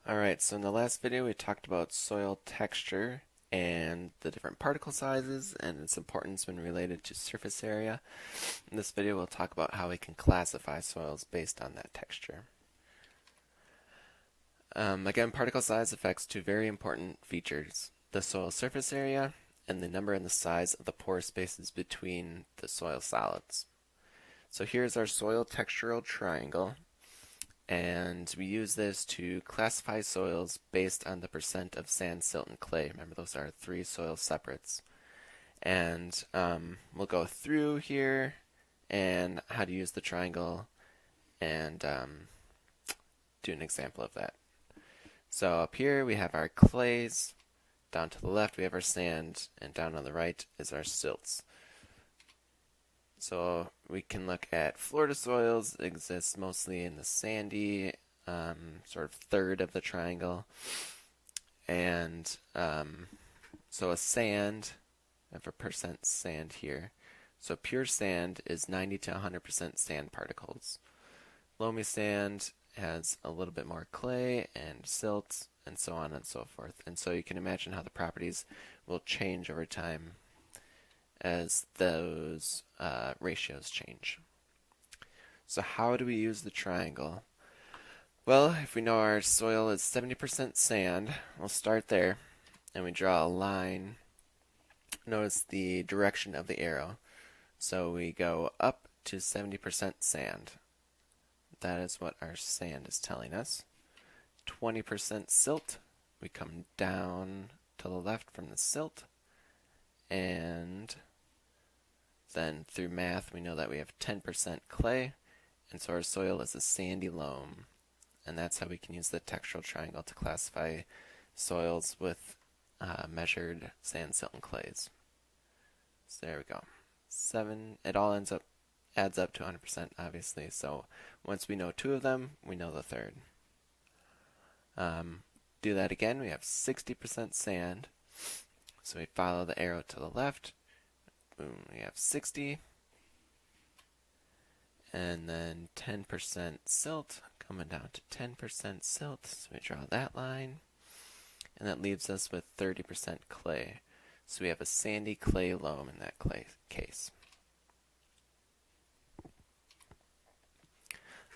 Alright, so in the last video we talked about soil texture and the different particle sizes and its importance when related to surface area. In this video we'll talk about how we can classify soils based on that texture. Again, particle size affects two very important features: the soil surface area and the number and the size of the pore spaces between the soil solids. So here's our soil textural triangle. And we use this to classify soils based on the percent of sand, silt, and clay. Remember, those are three soil separates. And we'll go through here and how to use the triangle and do an example of that. So up here we have our clays. Down to the left we have our sand, and down on the right is our silts. So we can look at Florida soils. It exists mostly in the sandy sort of third of the triangle. And so a sand, I have a percent sand here. So pure sand is 90 to 100% sand particles. Loamy sand has a little bit more clay and silt and so on and so forth. And so you can imagine how the properties will change over time as those ratios change. So how do we use the triangle? Well, if we know our soil is 70% sand, we'll start there and we draw a line. Notice the direction of the arrow. So we go up to 70% sand. That is what our sand is telling us. 20% silt. We come down to the left from the silt. And then through math, we know that we have 10% clay, and so our soil is a sandy loam. And that's how we can use the textural triangle to classify soils with measured sand, silt, and clays. So there we go. It all adds up to 100%, obviously. So once we know two of them, we know the third. Do that again. We have 60% sand. So we follow the arrow to the left. Boom, we have 60. And then 10% silt, coming down to 10% silt. So we draw that line. And that leaves us with 30% clay. So we have a sandy clay loam in that clay case.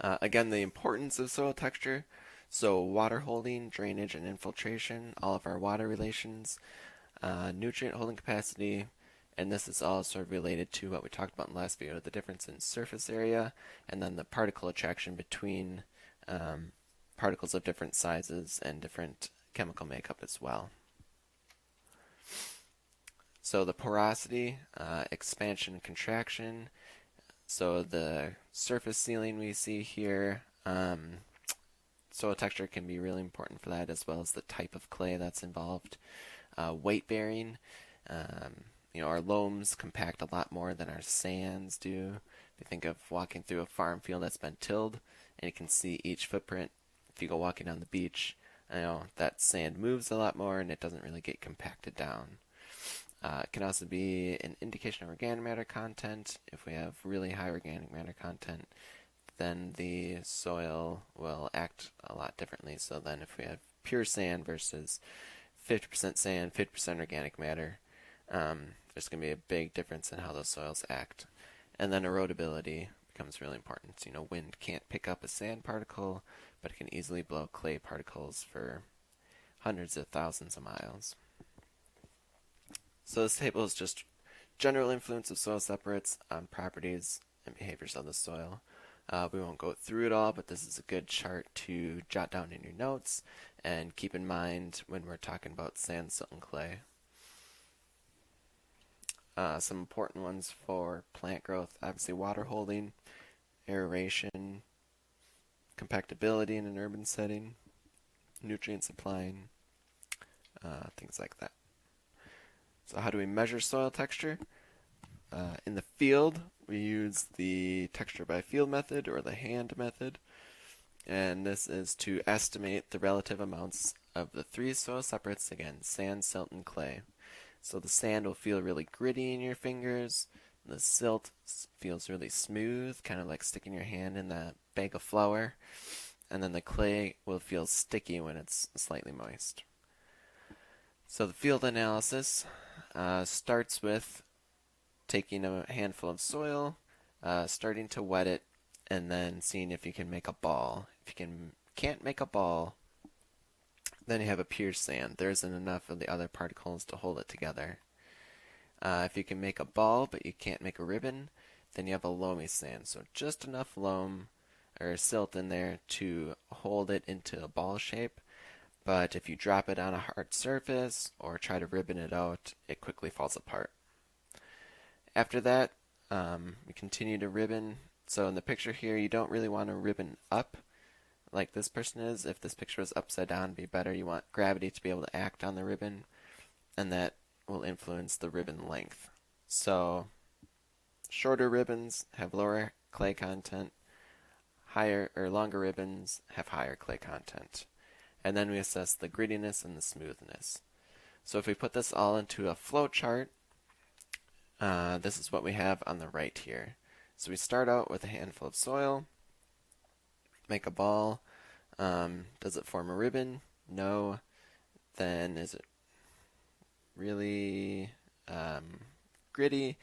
Again, the importance of soil texture. So water holding, drainage, and infiltration, all of our water relations, nutrient holding capacity, and this is all sort of related to what we talked about in the last video, the difference in surface area, and then the particle attraction between particles of different sizes and different chemical makeup as well. So the porosity, expansion and contraction. So the surface sealing we see here, soil texture can be really important for that, as well as the type of clay that's involved. Weight bearing. Our loams compact a lot more than our sands do. If you think of walking through a farm field that's been tilled, and you can see each footprint. If you go walking on the beach, that sand moves a lot more, and it doesn't really get compacted down. It can also be an indication of organic matter content. If we have really high organic matter content, then the soil will act a lot differently. So then if we have pure sand versus 50% sand, 50% organic matter, there's going to be a big difference in how those soils act. And then erodibility becomes really important. So, wind can't pick up a sand particle, but it can easily blow clay particles for hundreds of thousands of miles. So this table is just general influence of soil separates on properties and behaviors of the soil. We won't go through it all, but this is a good chart to jot down in your notes and keep in mind when we're talking about sand, silt, and clay. Some important ones for plant growth: obviously water holding, aeration, compactability in an urban setting, nutrient supplying, things like that. So how do we measure soil texture? In the field, we use the texture by field method or the hand method. And this is to estimate the relative amounts of the three soil separates, again, sand, silt, and clay. So the sand will feel really gritty in your fingers. The silt feels really smooth, kind of like sticking your hand in that bag of flour. and then the clay will feel sticky when it's slightly moist. So the field analysis starts with taking a handful of soil, starting to wet it, and then seeing if you can make a ball. If you can't make a ball, then you have a pure sand. There isn't enough of the other particles to hold it together. If you can make a ball but you can't make a ribbon, then you have a loamy sand. So just enough loam or silt in there to hold it into a ball shape. But if you drop it on a hard surface or try to ribbon it out, it quickly falls apart. After that, we continue to ribbon. So in the picture here, you don't really want to ribbon up like this person is. If this picture was upside down, it'd be better. You want gravity to be able to act on the ribbon, and that will influence the ribbon length. So shorter ribbons have lower clay content. Higher or longer ribbons have higher clay content. And then we assess the grittiness and the smoothness. So if we put this all into a flow chart, this is what we have on the right here. So we start out with a handful of soil, make a ball. Does it form a ribbon? No. Then is it really gritty?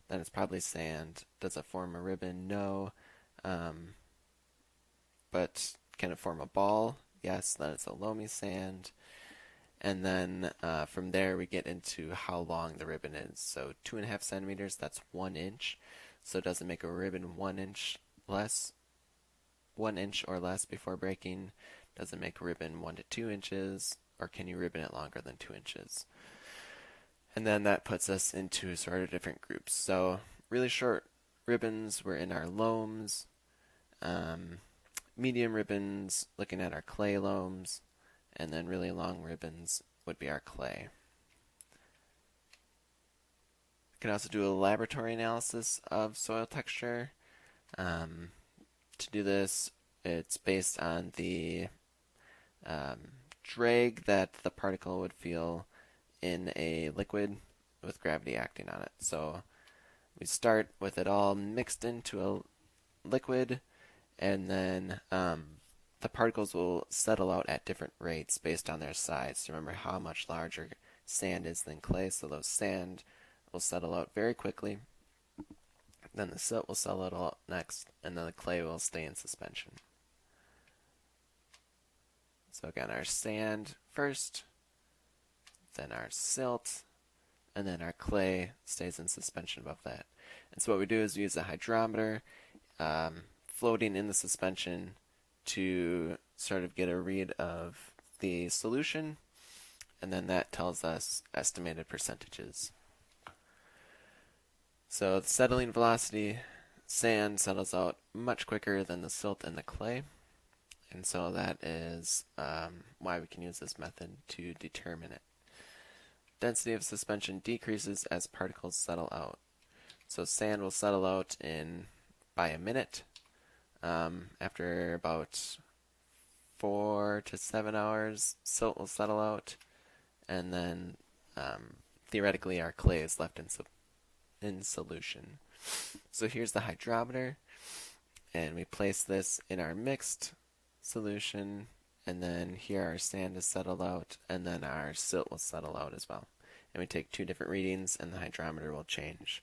Then it's probably sand. Does it form a ribbon? No. But can it form a ball? Yes, then it's a loamy sand. And then from there we get into how long the ribbon is. So 2.5 centimeters, that's 1 inch. So does it make a ribbon 1 inch less? 1 inch or less before breaking? Does it make a ribbon 1 to 2 inches? Or can you ribbon it longer than 2 inches? And then that puts us into sort of different groups. So really short ribbons were in our loams. Medium ribbons, looking at our clay loams. And then really long ribbons would be our clay. We can also do a laboratory analysis of soil texture. To do this, it's based on the drag that the particle would feel in a liquid with gravity acting on it. So we start with it all mixed into a liquid, and then the particles will settle out at different rates based on their size. Remember how much larger sand is than clay, so those sand will settle out very quickly. Then the silt will settle out next, and then the clay will stay in suspension. So again, our sand first, then our silt, and then our clay stays in suspension above that. And so what we do is we use a hydrometer floating in the suspension to sort of get a read of the solution, and then that tells us estimated percentages. So the settling velocity, sand settles out much quicker than the silt and the clay, and so that is why we can use this method to determine it. Density of suspension decreases as particles settle out. So sand will settle out by a minute. After about 4 to 7 hours, silt will settle out, and then theoretically our clay is left in solution. So here's the hydrometer, and we place this in our mixed solution, and then here our sand is settled out, and then our silt will settle out as well. And we take 2 different readings, and the hydrometer will change.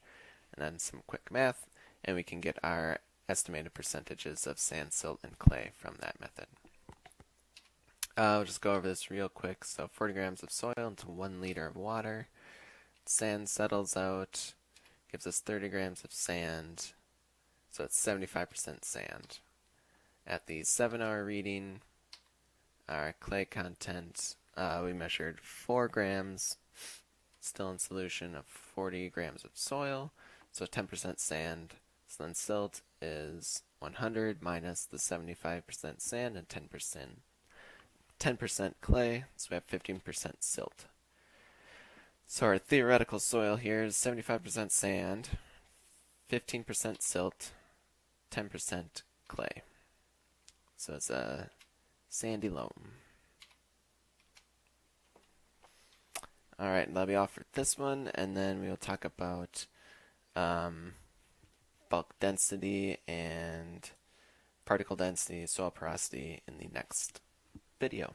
And then some quick math, and we can get our estimated percentages of sand, silt, and clay from that method. I'll just go over this real quick. So 40 grams of soil into 1 liter of water. Sand settles out, gives us 30 grams of sand, so it's 75% sand. At the 7-hour reading, our clay content, we measured 4 grams, still in solution, of 40 grams of soil, so 10% sand. So then silt is 100 minus the 75% sand and 10% clay, so we have 15% silt. So our theoretical soil here is 75% sand, 15% silt, 10% clay. So it's a sandy loam. Alright, that'll be all for this one, and then we'll talk about bulk density and particle density, soil porosity in the next video.